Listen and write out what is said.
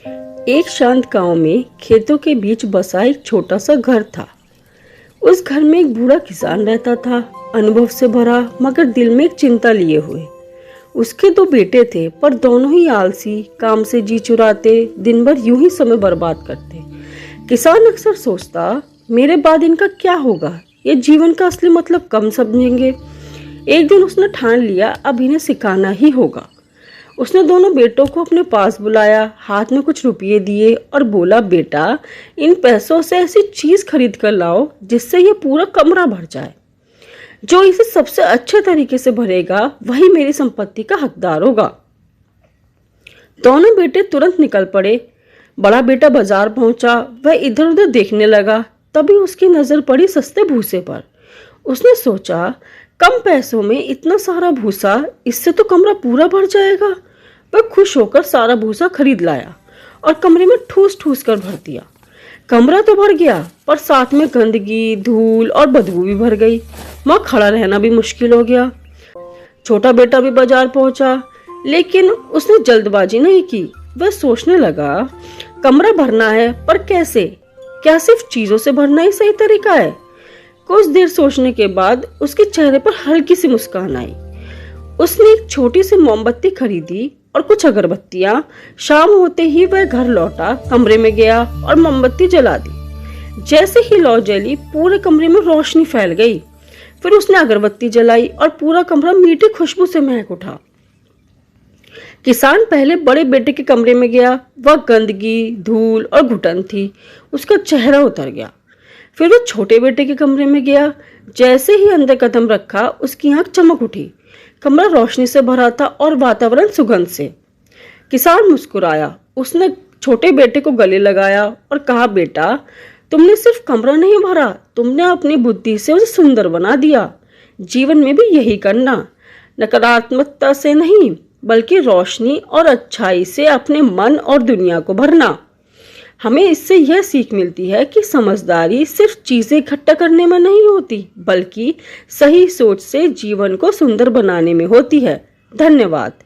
एक शांत गांव में खेतों के बीच बसा एक छोटा सा घर था। उस घर में एक बूढ़ा किसान रहता था, अनुभव से भरा मगर दिल में एक चिंता लिए हुए। उसके दो बेटे थे, पर दोनों ही आलसी, काम से जी चुराते, दिन भर यूं ही समय बर्बाद करते। किसान अक्सर सोचता, मेरे बाद इनका क्या होगा, ये जीवन का असली मतलब कम समझेंगे। एक दिन उसने ठान लिया, अब इन्हें सिखाना ही होगा। उसने दोनों बेटों को अपने पास बुलाया, हाथ में कुछ रुपये दिए और बोला, बेटा, इन पैसों से ऐसी चीज खरीद कर लाओ जिससे ये पूरा कमरा भर जाए। जो इसे सबसे अच्छे तरीके से भरेगा वही मेरी संपत्ति का हकदार होगा। दोनों बेटे तुरंत निकल पड़े। बड़ा बेटा बाजार पहुंचा, वह इधर उधर देखने लगा। तभी उसकी नजर पड़ी सस्ते भूसे पर। उसने सोचा, कम पैसों में इतना सारा भूसा, इससे तो कमरा पूरा भर जाएगा। वह खुश होकर सारा भूसा खरीद लाया और कमरे में ठूस ठूस कर भर दिया। कमरा तो भर गया, पर साथ में गंदगी, धूल और बदबू भी भर गई। वहां खड़ा रहना भी मुश्किल हो गया। छोटा बेटा भी बाजार पहुंचा, लेकिन उसने जल्दबाजी नहीं की। वह सोचने लगा, कमरा भरना है, पर कैसे? क्या सिर्फ चीजों से भरना ही सही तरीका है? कुछ देर सोचने के बाद उसके चेहरे पर हल्की सी मुस्कान आई। उसने एक छोटी सी मोमबत्ती खरीदी और कुछ अगरबत्तियां। शाम होते ही वह घर लौटा, कमरे में गया और मोमबत्ती जला दी। जैसे ही लौ जली, पूरे कमरे में रोशनी फैल गई। फिर उसने अगरबत्ती जलाई और पूरा कमरा मीठी खुशबू से महक उठा। किसान पहले बड़े बेटे के कमरे में गया। वह गंदगी, धूल और घुटन थी। उसका चेहरा उतर गया। फिर वो छोटे बेटे के कमरे में गया। जैसे ही अंदर कदम रखा, उसकी आंख चमक उठी। कमरा रोशनी से भरा था और वातावरण सुगंध से। किसान मुस्कुराया। उसने छोटे बेटे को गले लगाया और कहा, बेटा, तुमने सिर्फ कमरा नहीं भरा, तुमने अपनी बुद्धि से उसे सुंदर बना दिया। जीवन में भी यही करना, नकारात्मकता से नहीं, बल्कि रोशनी और अच्छाई से अपने मन और दुनिया को भरना। हमें इससे यह सीख मिलती है कि समझदारी सिर्फ चीजें इकट्ठा करने में नहीं होती, बल्कि सही सोच से जीवन को सुंदर बनाने में होती है। धन्यवाद।